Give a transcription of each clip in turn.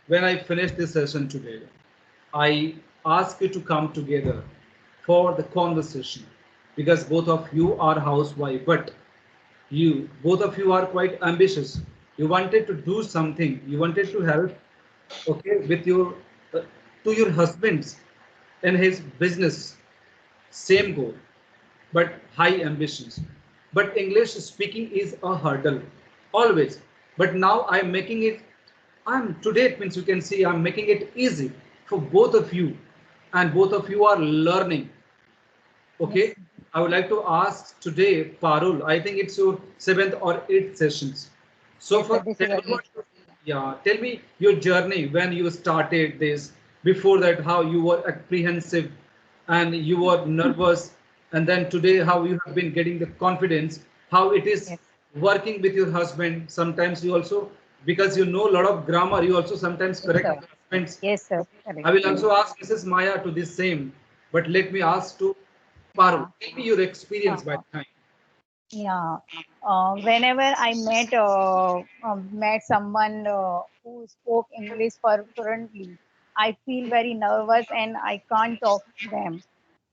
when I finish this session today, I ask you to come together for the conversation because both of you are housewife, but you both of you are quite ambitious. You wanted to do something. You wanted to help, okay, with your to your husband's in his business. Same goal, but high ambitions. But English speaking is a hurdle always. But now I'm making it. I'm today. It means you can see I'm making it easy for both of you, and both of you are learning. Yes. Okay. I would like to ask today, Parul. I think it's your seventh or eighth sessions. So Yes, sir. for This is tell a me eight. yeah, tell me your journey when you started this. Before that, how you were apprehensive and you were nervous, and then today how you have been getting the confidence. How it is Yes. working with your husband. Sometimes you also, because you know a lot of grammar, you also sometimes Yes, correct sir. your husband's. Yes, sir. Correct. I will also ask Mrs. Maya to this same, but let me ask to Parul. Yeah. Tell me your experience by Uh, the time. yeah. Whenever I met someone who spoke English fluently, I feel very nervous and I can't talk to them.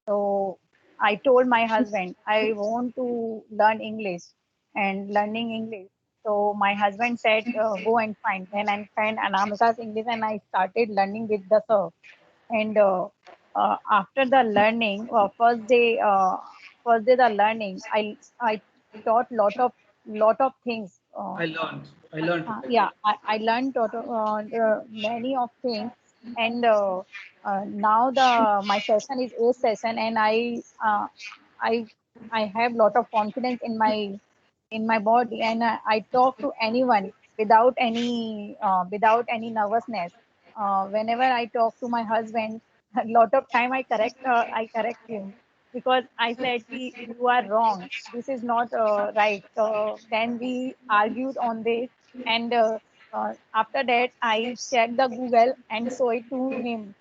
So I told my husband I want to learn English and learning English. So my husband said, "Go and find." Then I find Anamika's English and I started learning with the sir. And after the learning, first day the learning, I taught lot of things. I learned. Yeah, I learned many of things, and now the my session is A session, and I I have lot of confidence in my body, and I talk to anyone without any nervousness. Whenever I talk to my husband, a lot of time I correct him because I said, You are wrong. This is not right." Then we argued on this, and after that, I checked the Google and show it to him.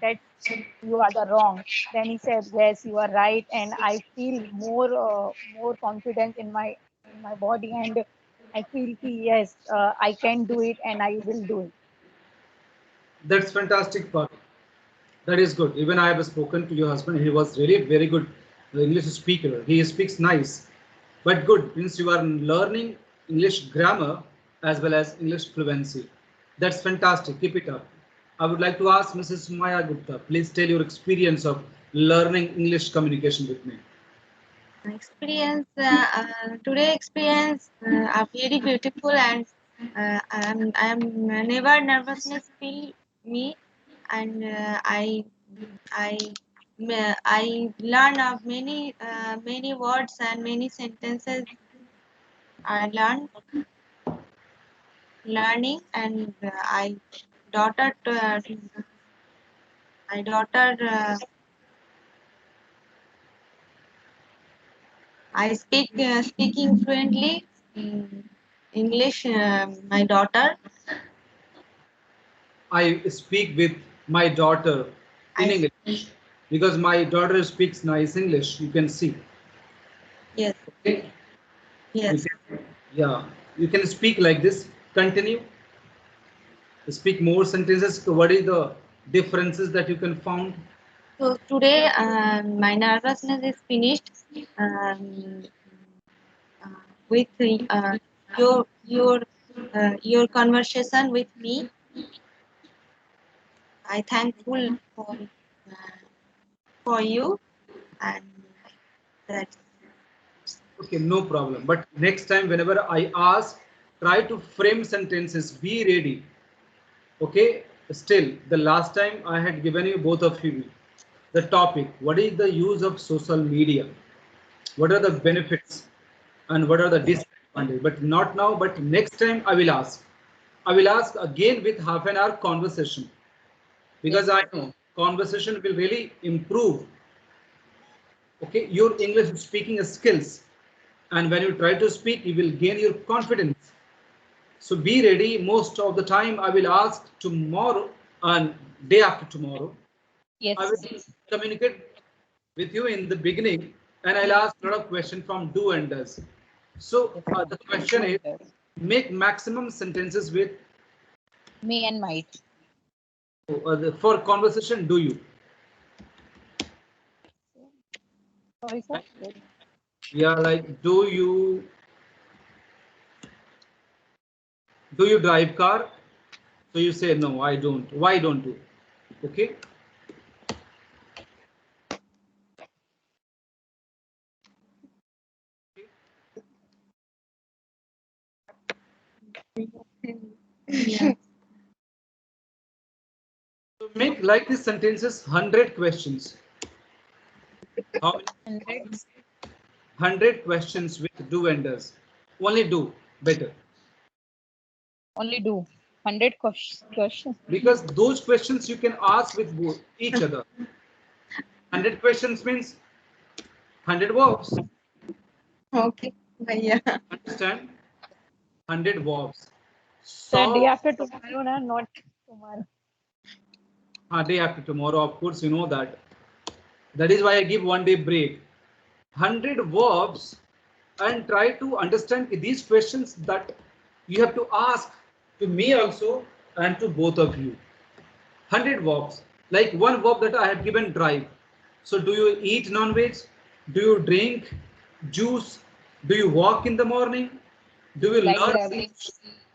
That you are the wrong. Then he said, "Yes, you are right," and I feel more confidence in my body, and I feel yes, I can do it, and I will do it. That's fantastic, Parul. That is good. Even I have spoken to your husband. He was really very good English speaker. He speaks nice, but good means you are learning English grammar as well as English fluency. That's fantastic. Keep it up. I would like to ask Mrs. Maya Gupta. Please tell your experience of learning English communication with me. Experience today experience are very beautiful, and I'm never nervousness feel me, and I learn of many words and many sentences. I learn learning, and I daughter my daughter I speaking fluently English. My daughter I speak with my daughter in I English because my daughter speaks nice English. You can see. yes, Okay? You yes. can, yeah, you can speak like this. Continue. Speak more sentences. What is the differences that you can found? So today, my nervousness is finished um, uh, with your your conversation with me. I thankful for you, and that's Okay, no problem. But next time, whenever I ask, try to frame sentences. Be ready. Okay. Still, the last time I had given you both of you the topic. What is the use of social media? What are the benefits and what are the disadvantages? But not now. But next time I will ask. I will ask again with half an hour conversation because Yes, I sir. know conversation will really improve, okay, your English speaking skills, and when you try to speak you will gain your confidence. So be ready. Most of the time I will ask tomorrow and day after tomorrow. I Yes, sir. will communicate with you in the beginning, and I'll ask a lot of questions from do and does. So Yes, sir. the question is, Yes, make maximum sentences with Me and might. For conversation, do you? Sorry, sir. Yeah, like do you drive car? So you say no, I don't. Why don't you? Okay. Yeah. So make like these sentences 100 questions. How many? 100. 100 questions with do and does. Only do better. Only do 100 questions. Because those questions you can ask with both each other. 100 questions means 100 verbs. Okay. Yeah. Understand? 100 verbs. The day So, after tomorrow, na, not tomorrow. day after tomorrow, of course, you know that. That is why I give 1 day break. 100 verbs and try to understand these questions that you have to ask to me also and to both of you. 100 verbs. Like one verb that I have given drive. So do you eat non-veg? Do you drink juice? Do you walk in the morning? Do you Like learn? traveling.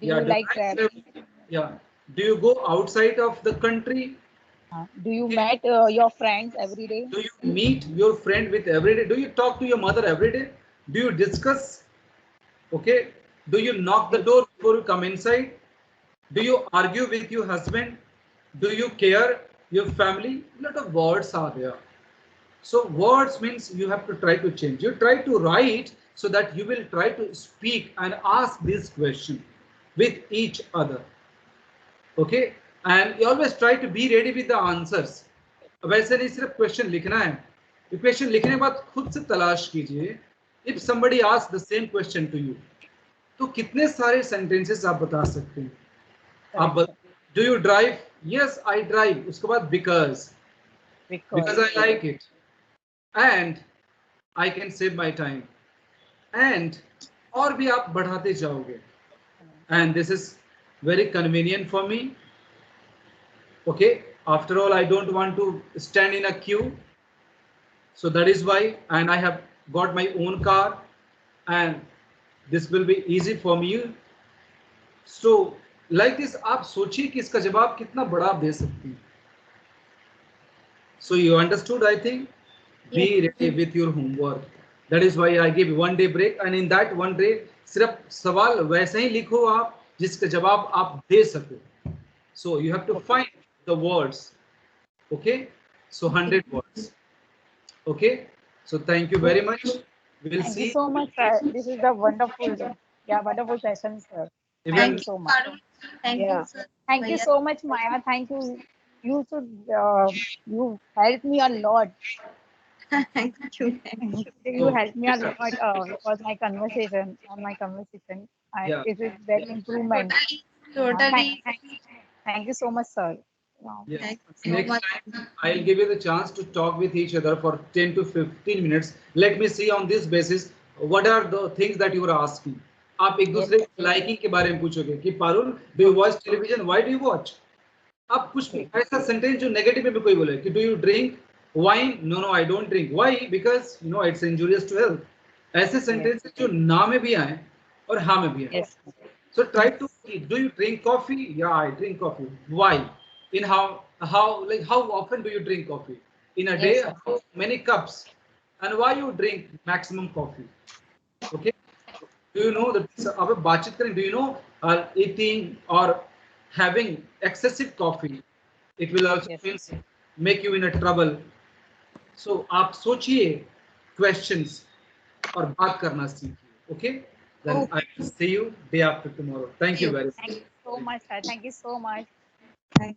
Do Yeah, you do you like traveling? yeah. Do you go outside of the country? Do you Okay. meet your friends every day? Do you meet your friend with every day? Do you talk to your mother every day? Do you discuss? Okay. Do you knock the door before you come inside? Do you argue with your husband? Do you care your family? A lot of words are there. So words means you have to try to change. You try to write so that you will try to speak and ask this question with each other. Okay, and you always try to be ready with the answers. वैसे नहीं सिर्फ question लिखना है, question लिखने के बाद खुद से तलाश कीजिए. If somebody asks the same question to you, तो कितने सारे sentences आप बता सकते हैं. आप do you drive? Yes, I drive. उसके बाद because Because I like it, and I can save my time, and और भी आप बढ़ाते जाओगे. And this is very convenient for me. Okay, after all, I don't want to stand in a queue, so that is why, and I have got my own car, and this will be easy for me. So like this, आप सोचिए कि इसका जवाब कितना बड़ा आप दे सकते हैं. So you understood, I think. Be ready with your homework. That is why I give 1 day break, and in that 1 day सिर्फ सवाल वैसे ही लिखो आप जिसका जवाब आप दे सको. So you have to find the words. Okay, so 100 words. Okay, so thank you very much. We will thank you see. so much, sir. This is the wonderful, yeah, wonderful session, sir. Thank Even you so much. Thank Yeah. you, sir. Thank you so much, Maya. Thank you. You should, you helped me a lot. Thank you. You helped me a lot because my conversation on my conversation. Yeah. It is very improvement. Totally. Thank you so much, sir. Wow. Yeah. Thank you so Next much. time, I'll give you the chance to talk with each other for 10 to 15 minutes. Let me see on this basis what are the things that you are asking. आप एक दूसरे की liking के बारे में पूछोगे कि Parul, do you watch television? Why do you watch? आप कुछ ऐसा सेंटेंस जो नेगेटिव में भी कोई बोले कि do you drink wine? No, no, I don't drink. Why? Because you know it's injurious to health. ऐसे सेंटेंस जो ना में भी आए और हाँ में भी आए. Yes. So try to eat. Do you drink coffee? Yeah, I drink coffee. Why? In how like how often do you drink coffee? In a day, Yes, sir. how many cups? And why you drink maximum coffee? Okay. Do you know that अब बातचीत करें? Do you know eating or having excessive coffee, it will also Yes. make you in a trouble. So आप सोचिए questions और बात करना सीखिए. Okay. Then I will see you day after tomorrow. Thank you very much. Thank you so much, sir. Thank you so much. Thank